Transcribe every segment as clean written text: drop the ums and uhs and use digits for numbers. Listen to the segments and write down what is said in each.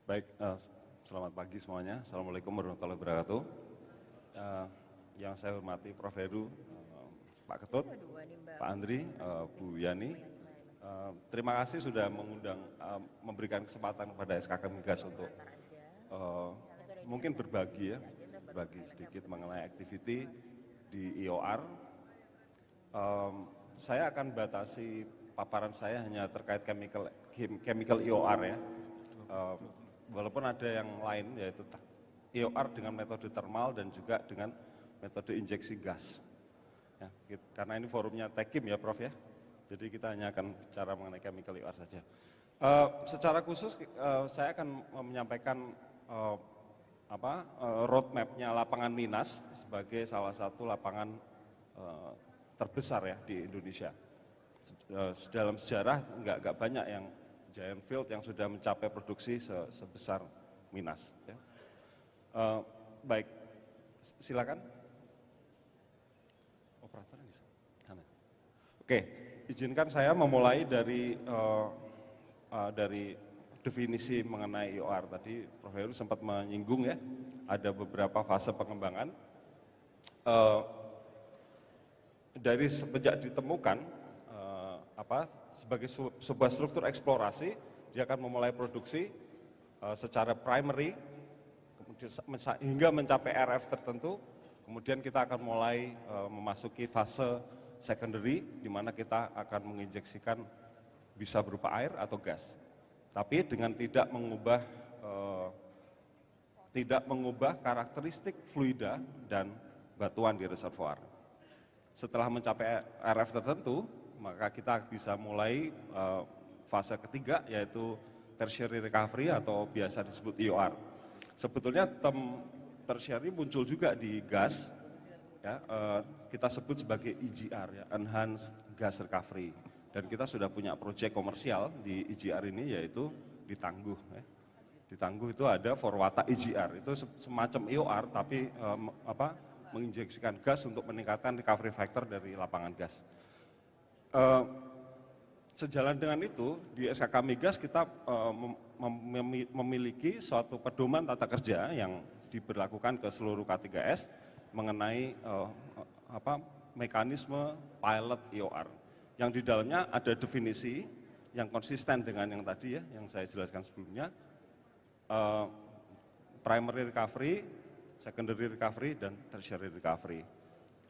Baik, selamat pagi semuanya. Assalamualaikum warahmatullahi wabarakatuh. Yang saya hormati Prof. Heru, Pak Ketut, Pak Andri, Bu Yani. Terima kasih sudah mengundang, memberikan kesempatan kepada SKK Migas untuk mungkin berbagi sedikit mengenai activity di IOR. Saya akan batasi paparan saya hanya terkait chemical IOR ya. Walaupun ada yang lain yaitu IOR dengan metode thermal dan juga dengan metode injeksi gas. Ya, karena ini forumnya Tekim ya Prof ya, jadi kita hanya akan bicara mengenai chemical IOR saja. Secara khusus saya akan menyampaikan roadmap-nya lapangan Minas sebagai salah satu lapangan terbesar ya di Indonesia. Dalam sejarah nggak banyak yang giant field yang sudah mencapai produksi sebesar Minas. Ya. Baik, silakan. Operator di sana. Oke, izinkan saya memulai dari definisi mengenai IOR. Tadi Prof. Heru sempat menyinggung ya, ada beberapa fase pengembangan. Dari semenjak ditemukan sebagai sebuah struktur eksplorasi, dia akan memulai produksi secara primary, kemudian hingga mencapai RF tertentu, kemudian kita akan mulai memasuki fase secondary, di mana kita akan menginjeksikan bisa berupa air atau gas, tapi dengan tidak mengubah karakteristik fluida dan batuan di reservoir. Setelah mencapai RF tertentu, maka kita bisa mulai fase ketiga, yaitu tertiary recovery atau biasa disebut IOR. Sebetulnya term tertiary muncul juga di gas, ya, kita sebut sebagai EGR, ya, Enhanced Gas Recovery. Dan kita sudah punya proyek komersial di EGR ini, yaitu di Tangguh. Ya. Di Tangguh itu ada Forwata EGR, itu semacam IOR tapi menginjeksikan gas untuk meningkatkan recovery factor dari lapangan gas. Sejalan dengan itu, di SKK Migas kita memiliki suatu pedoman tata kerja yang diberlakukan ke seluruh K3S mengenai mekanisme pilot IOR, yang di dalamnya ada definisi yang konsisten dengan yang tadi ya, yang saya jelaskan sebelumnya, primary recovery, secondary recovery, dan tertiary recovery.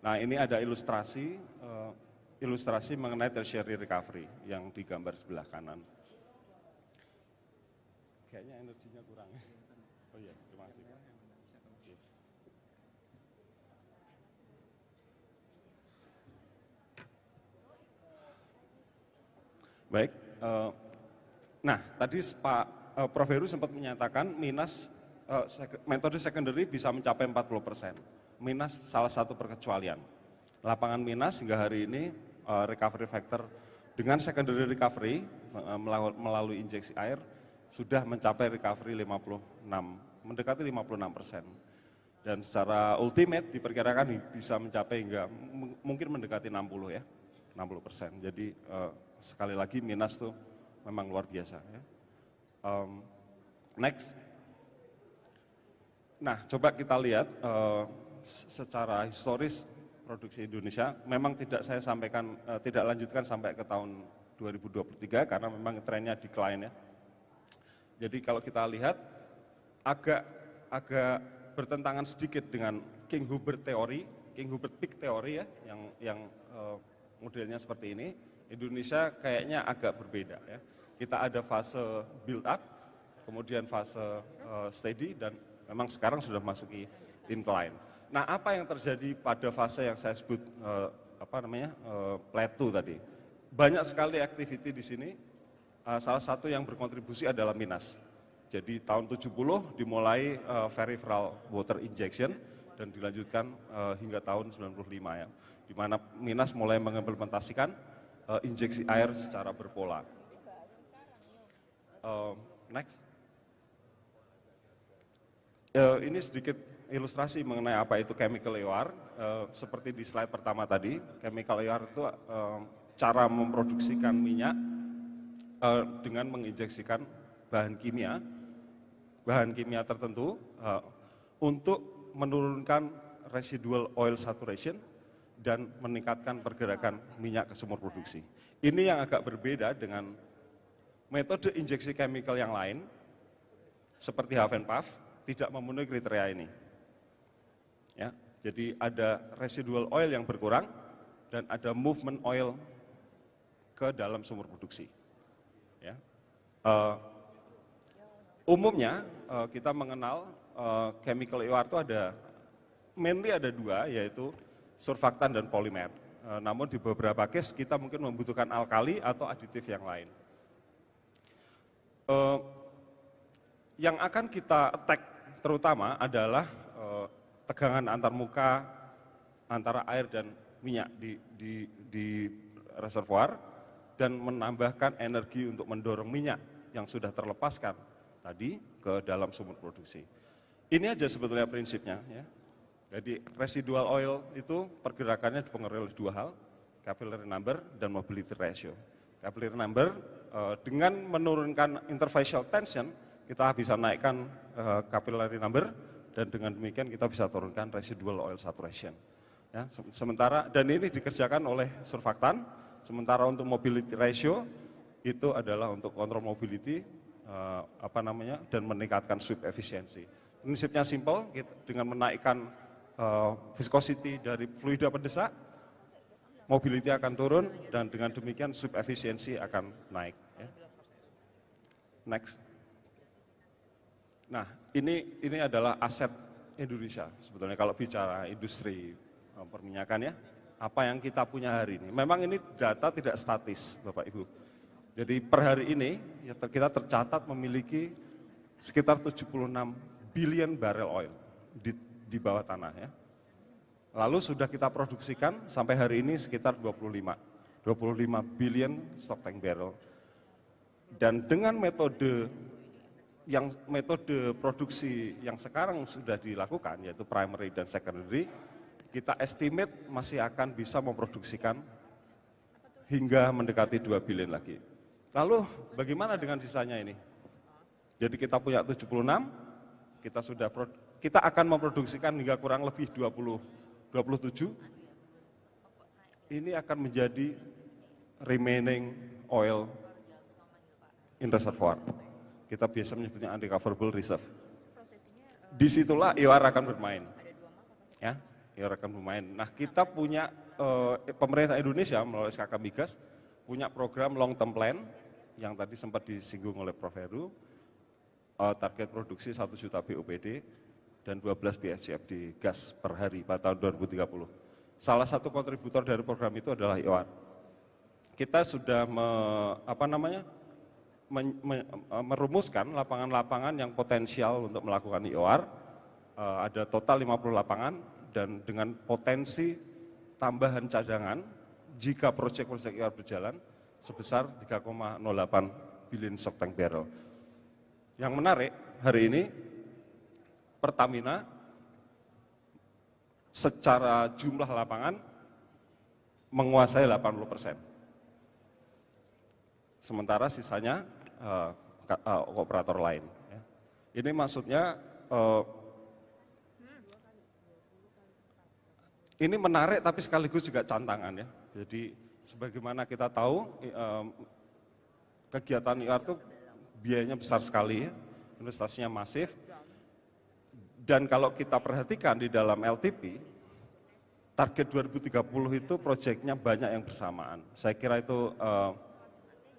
Nah, ini ada ilustrasi mengenai tertiary recovery yang digambar sebelah kanan. Kayaknya energinya kurang. Oh iya, terima kasih. Baik, nah tadi Pak Prof. Heru sempat menyatakan Minas metode secondary bisa mencapai 40%. Minas salah satu perkecualian. Lapangan Minas hingga hari ini recovery factor dengan secondary recovery melalui injeksi air sudah mencapai recovery mendekati 56%. Dan secara ultimate diperkirakan bisa mencapai hingga mungkin mendekati 60 ya, 60%. Jadi sekali lagi Minas tuh memang luar biasa. Ya. Next. Nah, coba kita lihat secara historis produksi Indonesia. Memang tidak saya sampaikan, tidak lanjutkan sampai ke tahun 2023 karena memang trennya decline ya. Jadi kalau kita lihat agak bertentangan sedikit dengan King Hubert Peak teori ya, yang modelnya seperti ini. Indonesia kayaknya agak berbeda ya. Kita ada fase build up, kemudian fase steady, dan memang sekarang sudah masuki incline. Nah, apa yang terjadi pada fase yang saya sebut plateau tadi? Banyak sekali activity di sini. Salah satu yang berkontribusi adalah Minas. Jadi tahun 70 dimulai peripheral water injection dan dilanjutkan hingga tahun 95 ya, di mana Minas mulai mengimplementasikan injeksi air secara berpola. Next. Ini sedikit ilustrasi mengenai apa itu chemical IOR. Seperti di slide pertama tadi, chemical IOR itu cara memproduksikan minyak dengan menginjeksikan bahan kimia bahan kimia tertentu untuk menurunkan residual oil saturation dan meningkatkan pergerakan minyak ke sumur produksi. Ini yang agak berbeda dengan metode injeksi chemical yang lain, seperti half and puff, tidak memenuhi kriteria ini. Ya, jadi ada residual oil yang berkurang dan ada movement oil ke dalam sumur produksi. Ya. Umumnya kita mengenal chemical EOR itu mainly ada dua, yaitu surfaktan dan polimer. Namun di beberapa case kita mungkin membutuhkan alkali atau aditif yang lain. Yang akan kita attack terutama adalah tegangan antar muka antara air dan minyak di reservoir dan menambahkan energi untuk mendorong minyak yang sudah terlepaskan tadi ke dalam sumur produksi. Ini aja sebetulnya prinsipnya. Ya. Jadi residual oil itu pergerakannya dipengaruhi oleh dua hal, capillary number dan mobility ratio. Capillary number dengan menurunkan interfacial tension kita bisa naikkan capillary number dan dengan demikian kita bisa turunkan residual oil saturation. Ya, sementara dan ini dikerjakan oleh surfaktan, sementara untuk mobility ratio itu adalah untuk kontrol mobility dan meningkatkan sweep efisiensi. Prinsipnya simple, dengan menaikkan viscosity dari fluida pendesak, mobility akan turun dan dengan demikian sweep efisiensi akan naik. Ya. Next. Nah, ini adalah aset Indonesia sebetulnya kalau bicara industri perminyakan ya. Apa yang kita punya hari ini. Memang ini data tidak statis, Bapak Ibu. Jadi per hari ini ya kita tercatat memiliki sekitar 76 billion barrel oil di bawah tanah ya. Lalu sudah kita produksikan sampai hari ini sekitar 25 billion stock tank barrel. Dan dengan metode produksi yang sekarang sudah dilakukan yaitu primary dan secondary, kita estimate masih akan bisa memproduksikan hingga mendekati 2 billion lagi. Lalu bagaimana dengan sisanya ini? Jadi kita punya 76, kita akan memproduksikan hingga kurang lebih 27. Ini akan menjadi remaining oil in reservoir. Kita biasa menyebutnya unrecoverable reserve. Disitulah EOR akan bermain. Ya, EOR akan bermain. Nah, kita punya pemerintah Indonesia melalui SKK Migas punya program long term plan yang tadi sempat disinggung oleh Prof. Heru, target produksi 1 juta BOPD dan 12 BCFD gas per hari pada tahun 2030. Salah satu kontributor dari program itu adalah EOR. Kita sudah merumuskan lapangan-lapangan yang potensial untuk melakukan EOR, ada total 50 lapangan dan dengan potensi tambahan cadangan jika proyek-proyek EOR berjalan sebesar 3,08 billion stock tank barrel. Yang menarik hari ini Pertamina secara jumlah lapangan menguasai 80%. Sementara sisanya operator lain. Ini maksudnya ini menarik tapi sekaligus juga tantangan ya. Jadi sebagaimana kita tahu kegiatan EOR itu biayanya besar sekali ya, investasinya masif. Dan kalau kita perhatikan di dalam LTP, target 2030 itu proyeknya banyak yang bersamaan. Saya kira itu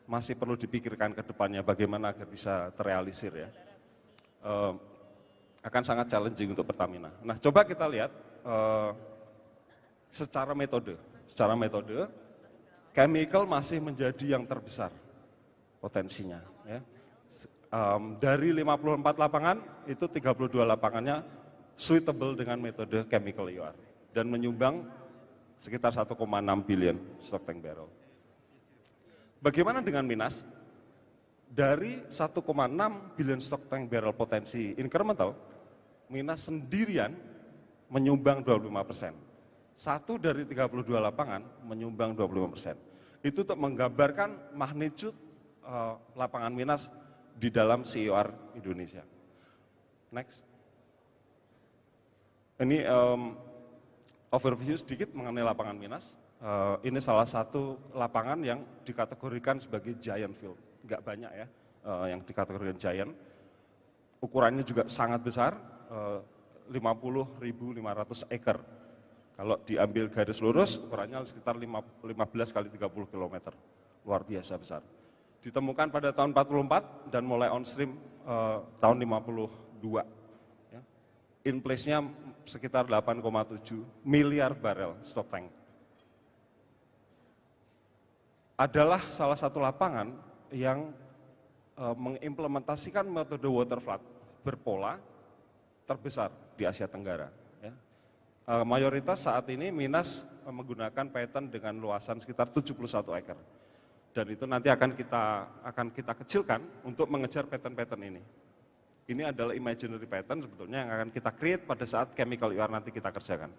masih perlu dipikirkan ke depannya bagaimana agar bisa terrealisir ya. Akan sangat challenging untuk Pertamina. Nah, coba kita lihat secara metode. Secara metode, chemical masih menjadi yang terbesar potensinya. Ya. Dari 54 lapangan, itu 32 lapangannya suitable dengan metode chemical EOR dan menyumbang sekitar 1,6 billion stock tank barrel. Bagaimana dengan Minas? Dari 1,6 billion stock tank barrel potensi incremental, Minas sendirian menyumbang 25%. Satu dari 32 lapangan menyumbang 25%. Itu untuk menggambarkan magnitude lapangan Minas di dalam EOR Indonesia. Next. Ini overview sedikit mengenai lapangan Minas. Ini salah satu lapangan yang dikategorikan sebagai giant field. Nggak banyak ya yang dikategorikan giant. Ukurannya juga sangat besar, 50.500 acre. Kalau diambil garis lurus, ukurannya sekitar 15 kali 30 km. Luar biasa besar. Ditemukan pada tahun 44 dan mulai on stream tahun 52. Ya. In place-nya sekitar 8,7 miliar barel stok tank. Adalah salah satu lapangan yang mengimplementasikan metode water flood berpola terbesar di Asia Tenggara. Ya. Mayoritas saat ini Minas menggunakan pattern dengan luasan sekitar 71 acre. Dan itu nanti akan kita kecilkan untuk mengejar pattern-pattern ini. Ini adalah imaginary pattern sebetulnya yang akan kita create pada saat chemical EOR nanti kita kerjakan.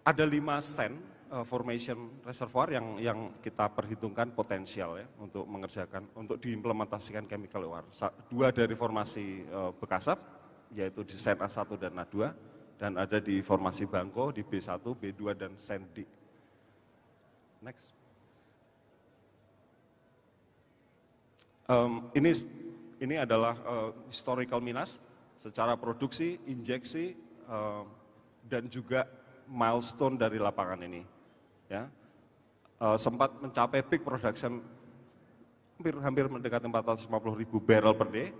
Ada 5 sand formation reservoir yang kita perhitungkan potensial ya untuk mengerjakan, untuk diimplementasikan chemical EOR. 2 dari formasi Bekasap, yaitu di sand A1 dan A2, dan ada di formasi Bangko di B1, B2, dan sand D. Next. Ini adalah historical Minas secara produksi, injeksi, dan juga milestone dari lapangan ini. Ya. Sempat mencapai peak production hampir mendekati 450.000 barrel per day.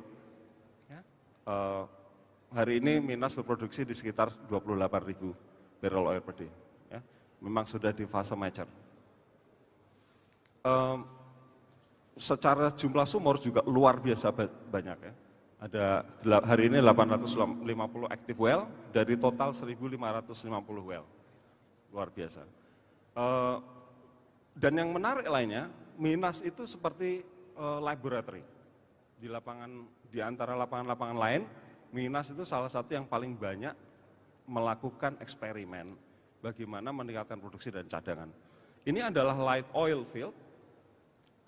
Ya. Hari ini Minas berproduksi di sekitar 28.000 barrel oil per day. Ya. Memang sudah di fase mature. Secara jumlah sumur juga luar biasa banyak ya. Ada hari ini 850 active well dari total 1.550 well. Luar biasa. Dan yang menarik lainnya, Minas itu seperti laboratory. Di antara lapangan-lapangan lain, Minas itu salah satu yang paling banyak melakukan eksperimen bagaimana meningkatkan produksi dan cadangan. Ini adalah light oil field,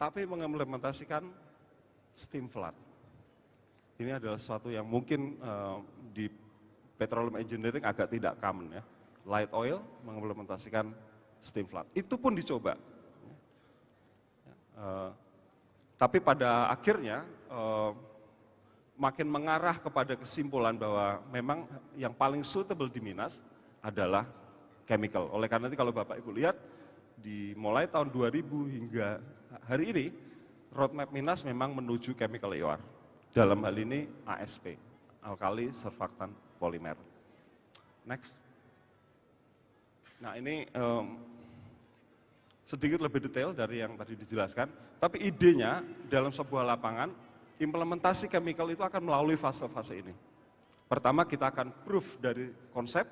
tapi mengimplementasikan steam flood. Ini adalah sesuatu yang mungkin di petroleum engineering agak tidak common ya. Light oil mengimplementasikan steam flood. Itu pun dicoba. Tapi pada akhirnya makin mengarah kepada kesimpulan bahwa memang yang paling suitable di Minas adalah chemical. Oleh karena itu kalau Bapak Ibu lihat, mulai tahun 2000 hingga hari ini, roadmap Minas memang menuju chemical EOR. Dalam hal ini ASP, alkali surfaktan polimer. Next. Nah ini sedikit lebih detail dari yang tadi dijelaskan, tapi idenya dalam sebuah lapangan, implementasi chemical itu akan melalui fase-fase ini. Pertama kita akan proof dari konsep,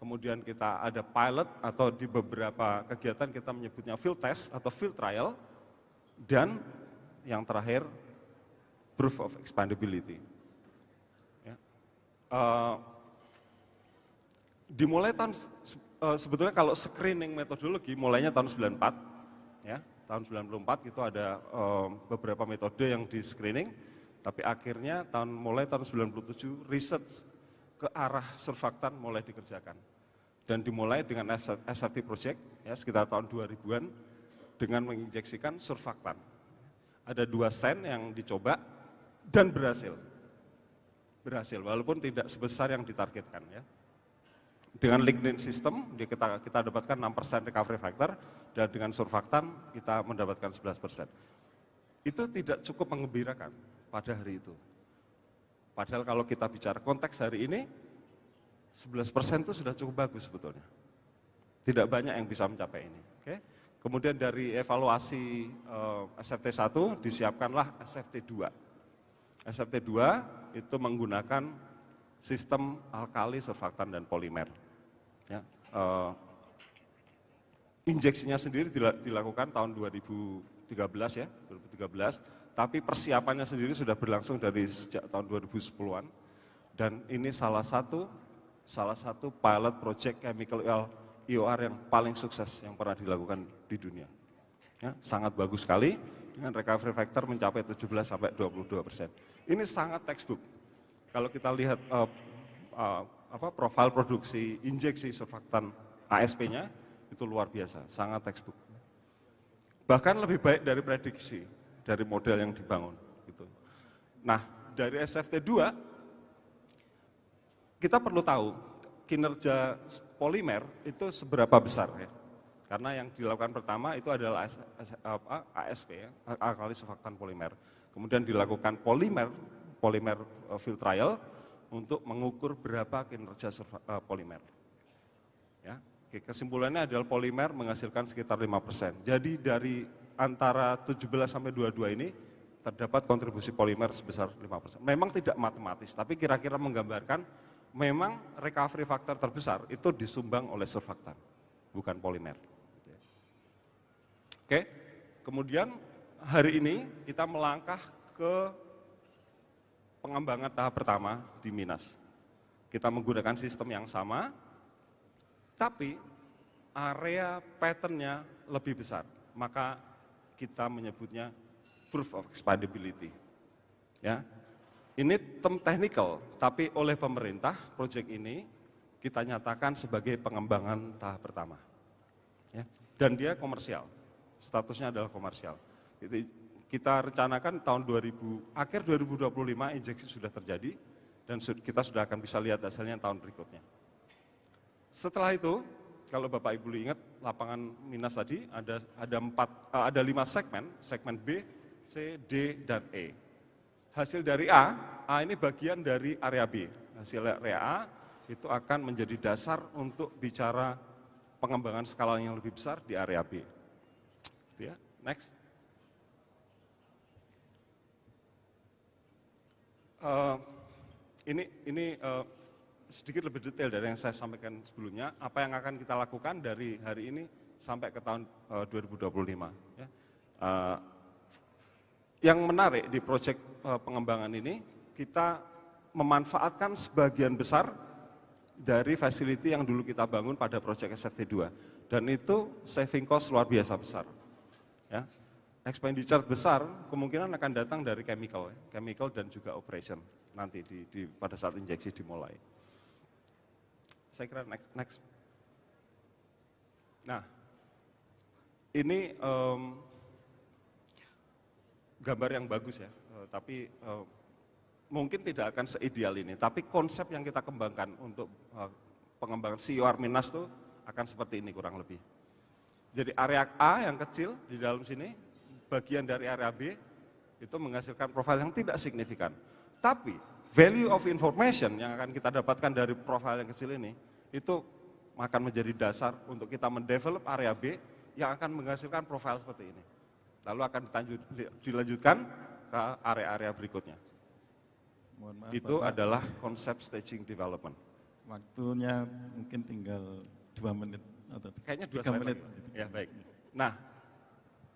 kemudian kita ada pilot atau di beberapa kegiatan kita menyebutnya field test atau field trial, dan yang terakhir proof of expandability. Ya. Dimulai sebetulnya kalau screening metodologi mulainya tahun 94, ya, tahun 94 itu ada beberapa metode yang di screening, tapi akhirnya mulai tahun 97 research ke arah surfaktan mulai dikerjakan. Dan dimulai dengan SFT project ya, sekitar tahun 2000-an dengan menginjeksikan surfaktan. Ada 2 sand yang dicoba dan berhasil. Berhasil walaupun tidak sebesar yang ditargetkan ya. Dengan lignin system kita dapatkan 6% recovery factor dan dengan surfaktan kita mendapatkan 11%. Itu tidak cukup menggembirakan pada hari itu. Padahal kalau kita bicara konteks hari ini 11% itu sudah cukup bagus sebetulnya. Tidak banyak yang bisa mencapai ini. Oke. Kemudian dari evaluasi SFT1 disiapkanlah SFT2. SFT2 itu menggunakan sistem alkali, surfaktan, dan polimer. Ya, injeksinya sendiri dilakukan tahun 2013 ya, 2013. Tapi persiapannya sendiri sudah berlangsung dari sejak tahun 2010-an. Dan ini salah satu pilot project chemical EOR yang paling sukses yang pernah dilakukan di dunia. Ya, sangat bagus sekali. dengan recovery factor mencapai 17-22%. Ini sangat textbook. Kalau kita lihat profil produksi injeksi surfaktan ASP-nya, itu luar biasa, sangat textbook. Bahkan lebih baik dari prediksi, dari model yang dibangun. Gitu. Nah, dari SFT2, kita perlu tahu kinerja polimer itu seberapa besar ya. Karena yang dilakukan pertama itu adalah ASP, ya, alkali surfaktan polimer. Kemudian dilakukan polimer field trial untuk mengukur berapa kinerja polimer. Ya, kesimpulannya adalah polimer menghasilkan sekitar 5%. Jadi dari antara 17 sampai 22 ini terdapat kontribusi polimer sebesar 5%. Memang tidak matematis, tapi kira-kira menggambarkan memang recovery factor terbesar itu disumbang oleh surfaktan, bukan polimer. Oke, kemudian hari ini kita melangkah ke pengembangan tahap pertama di Minas. Kita menggunakan sistem yang sama, tapi area pattern-nya lebih besar, maka kita menyebutnya proof of expandability. Ya, ini term technical, tapi oleh pemerintah proyek ini kita nyatakan sebagai pengembangan tahap pertama. Ya, dan dia komersial, statusnya adalah komersial. Kita rencanakan tahun akhir 2025 injeksi sudah terjadi dan kita sudah akan bisa lihat hasilnya tahun berikutnya. Setelah itu, kalau Bapak Ibu ingat lapangan Minas tadi ada 5 segmen, segmen B, C, D, dan E. Hasil dari A ini bagian dari area B. Hasil area A itu akan menjadi dasar untuk bicara pengembangan skala yang lebih besar di area B. Ya, next. Ini sedikit lebih detail dari yang saya sampaikan sebelumnya, apa yang akan kita lakukan dari hari ini sampai ke tahun 2025. Ya. Yang menarik di proyek pengembangan ini, kita memanfaatkan sebagian besar dari facility yang dulu kita bangun pada proyek SFT2, dan itu saving cost luar biasa besar. Ya. Expenditure besar kemungkinan akan datang dari chemical dan juga operation nanti pada saat injeksi dimulai. Saya kira next. Nah, ini gambar yang bagus ya, tapi mungkin tidak akan seideal ini. Tapi konsep yang kita kembangkan untuk pengembangan CUR Minas itu akan seperti ini kurang lebih. Jadi area A yang kecil di dalam sini, bagian dari area B itu menghasilkan profil yang tidak signifikan. Tapi value of information yang akan kita dapatkan dari profil yang kecil ini, itu akan menjadi dasar untuk kita mendevelop area B yang akan menghasilkan profil seperti ini. Lalu akan dilanjutkan ke area-area berikutnya. Mohon maaf, itu Bapak, adalah konsep staging development. waktunya mungkin tinggal 2 menit atau Kayaknya 3 menit. Ya, baik. Nah,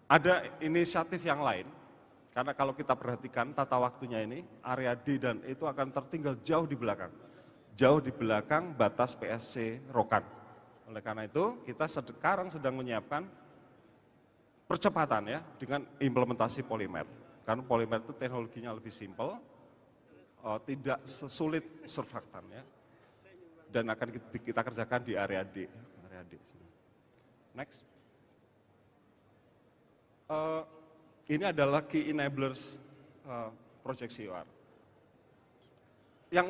ada inisiatif yang lain, karena kalau kita perhatikan tata waktunya ini, area D dan E itu akan tertinggal jauh di belakang. Jauh di belakang batas PSC Rokan. Oleh karena itu, kita sekarang sedang menyiapkan percepatan ya, dengan implementasi polimer. Karena polimer itu teknologinya lebih simpel, tidak sesulit surfaktan ya, dan akan kita kerjakan di area D. Next. Ini adalah key enablers project CUR. Yang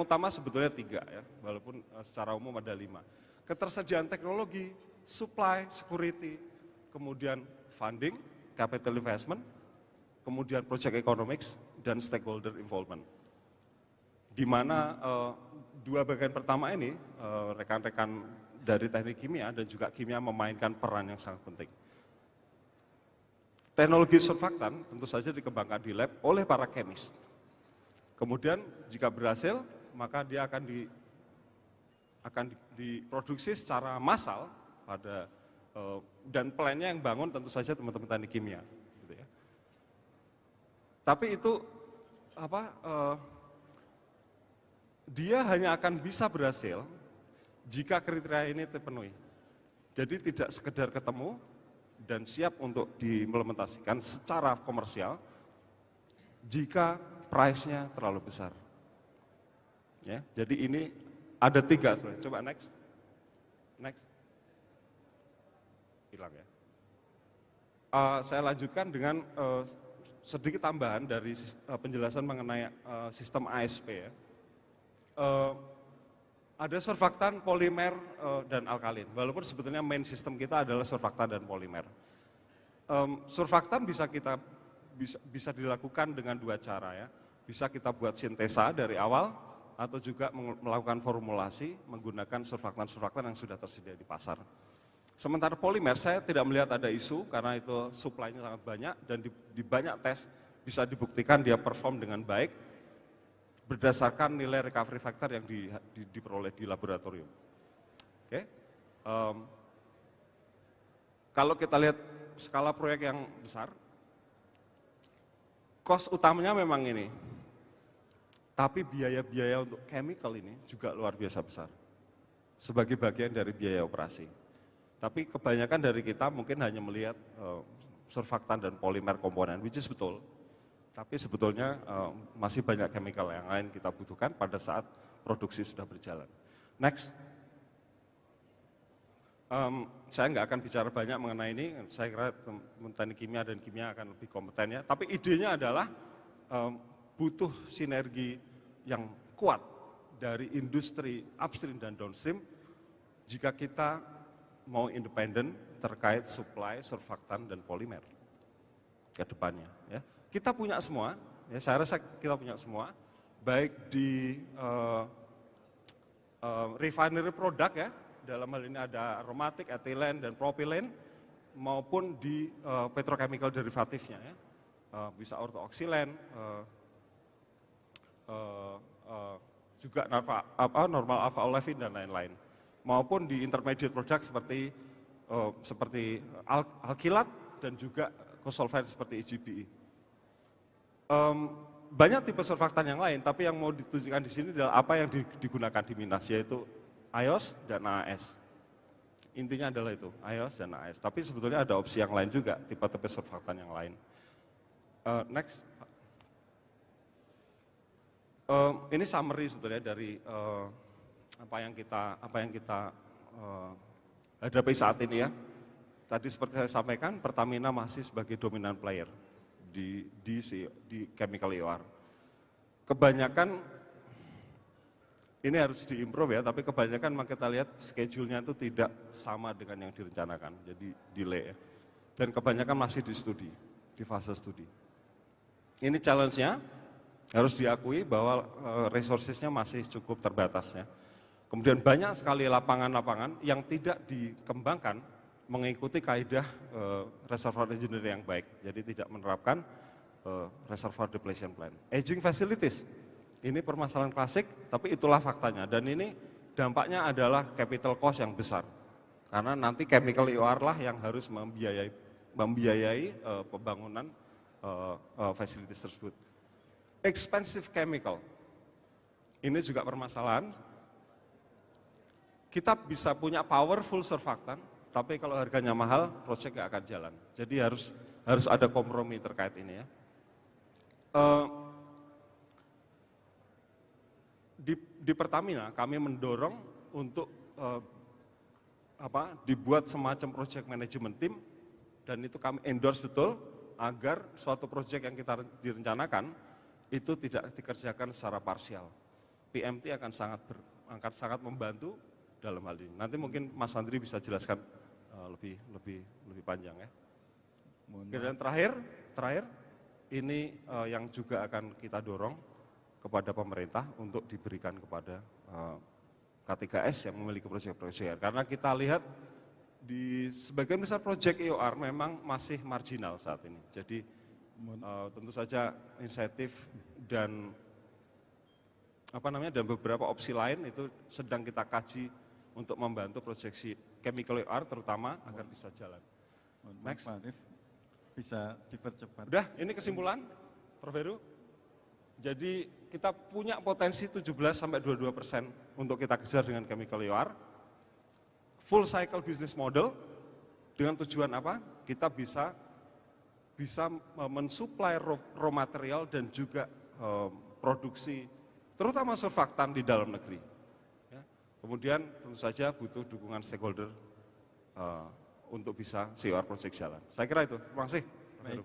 utama sebetulnya 3 ya, walaupun secara umum ada 5. Ketersediaan teknologi, supply, security, kemudian funding, capital investment, kemudian project economics, dan stakeholder involvement. Di mana 2 bagian pertama ini, rekan-rekan dari teknik kimia dan juga kimia memainkan peran yang sangat penting. Teknologi surfaktan tentu saja dikembangkan di lab oleh para chemist. Kemudian jika berhasil, maka dia akan diproduksi secara massal pada dan plan-nya yang bangun tentu saja teman-teman teknik kimia. Gitu ya. Tapi itu dia hanya akan bisa berhasil jika kriteria ini terpenuhi. Jadi tidak sekedar ketemu, dan siap untuk diimplementasikan secara komersial jika price-nya terlalu besar. Ya, jadi ini ada 3 sebenarnya. Coba next. Hilang ya. Saya lanjutkan dengan sedikit tambahan dari penjelasan mengenai sistem ASP ya. Ada surfaktan, polimer, dan alkalin. Walaupun sebetulnya main sistem kita adalah surfaktan dan polimer. Surfaktan bisa dilakukan dengan 2 cara ya. Bisa kita buat sintesa dari awal atau juga melakukan formulasi menggunakan surfaktan-surfaktan yang sudah tersedia di pasar. Sementara polimer saya tidak melihat ada isu karena itu supply-nya sangat banyak dan di banyak tes bisa dibuktikan dia perform dengan baik berdasarkan nilai recovery factor yang diperoleh di laboratorium. Oke. Kalau kita lihat skala proyek yang besar, cost utamanya memang ini, tapi biaya-biaya untuk chemical ini juga luar biasa besar, sebagai bagian dari biaya operasi. Tapi kebanyakan dari kita mungkin hanya melihat surfaktan dan polimer komponen, which is betul. Tapi sebetulnya masih banyak chemical yang lain kita butuhkan pada saat produksi sudah berjalan. Next. Saya nggak akan bicara banyak mengenai ini, saya kira teknik kimia dan kimia akan lebih kompeten ya. Tapi idenya adalah butuh sinergi yang kuat dari industri upstream dan downstream jika kita mau independen terkait supply, surfaktan, dan polimer ke depannya. Ya. Kita punya semua, ya, saya rasa kita punya semua, baik di refinery product ya, dalam hal ini ada aromatik, etilen, dan propilen, maupun di petrochemical derivatifnya ya, bisa ortooksilen, juga normal alpha olefin dan lain-lain, maupun di intermediate product seperti alkilat dan juga kosolvent seperti EGBE. Banyak tipe surfaktan yang lain, tapi yang mau ditunjukkan di sini adalah apa yang digunakan di Minas, yaitu IOS dan AS. Intinya adalah itu, IOS dan AS. Tapi sebetulnya ada opsi yang lain juga, tipe-tipe surfaktan yang lain. Next. Ini summary sebetulnya dari apa yang kita hadapi saat ini ya. Tadi seperti saya sampaikan, Pertamina masih sebagai dominan player di chemical EOR. Kebanyakan ini harus diimprove ya, tapi kebanyakan kita lihat schedule-nya itu tidak sama dengan yang direncanakan, jadi delay ya. Dan kebanyakan masih di fase studi. Ini challenge-nya, harus diakui bahwa resources-nya masih cukup terbatas ya. Kemudian banyak sekali lapangan-lapangan yang tidak dikembangkan mengikuti kaidah reservoir engineering yang baik, jadi tidak menerapkan reservoir depletion plan. Aging facilities, ini permasalahan klasik, tapi itulah faktanya. Dan ini dampaknya adalah capital cost yang besar, karena nanti chemical EOR lah yang harus membiayai pembangunan facilities tersebut. Expensive chemical, ini juga permasalahan. Kita bisa punya powerful surfaktan, tapi kalau harganya mahal, proyek nggak akan jalan. Jadi harus ada kompromi terkait ini ya. Di Pertamina kami mendorong untuk dibuat semacam project management team, dan itu kami endorse betul agar suatu proyek yang kita direncanakan itu tidak dikerjakan secara parsial. PMT akan sangat membantu dalam hal ini. Nanti mungkin Mas Andri bisa jelaskan lebih panjang ya. Dan terakhir ini yang juga akan kita dorong kepada pemerintah untuk diberikan kepada K3S yang memiliki proyek-proyek. Karena kita lihat di sebagian besar proyek EOR memang masih marginal saat ini. Jadi tentu saja insentif dan dan beberapa opsi lain itu sedang kita kaji untuk membantu proyeksi chemical EOR terutama agar bisa jalan. Next. Bisa dipercepat. Udah, ini kesimpulan, Prof. Heru. Jadi kita punya potensi 17-22% untuk kita kejar dengan chemical EOR. Full cycle business model dengan tujuan apa? kita bisa mensuplai raw material dan juga produksi, terutama surfaktan di dalam negeri. Ya. Kemudian tentu saja butuh dukungan stakeholder untuk bisa COR project jalan. Saya kira itu. Terima kasih. Baik.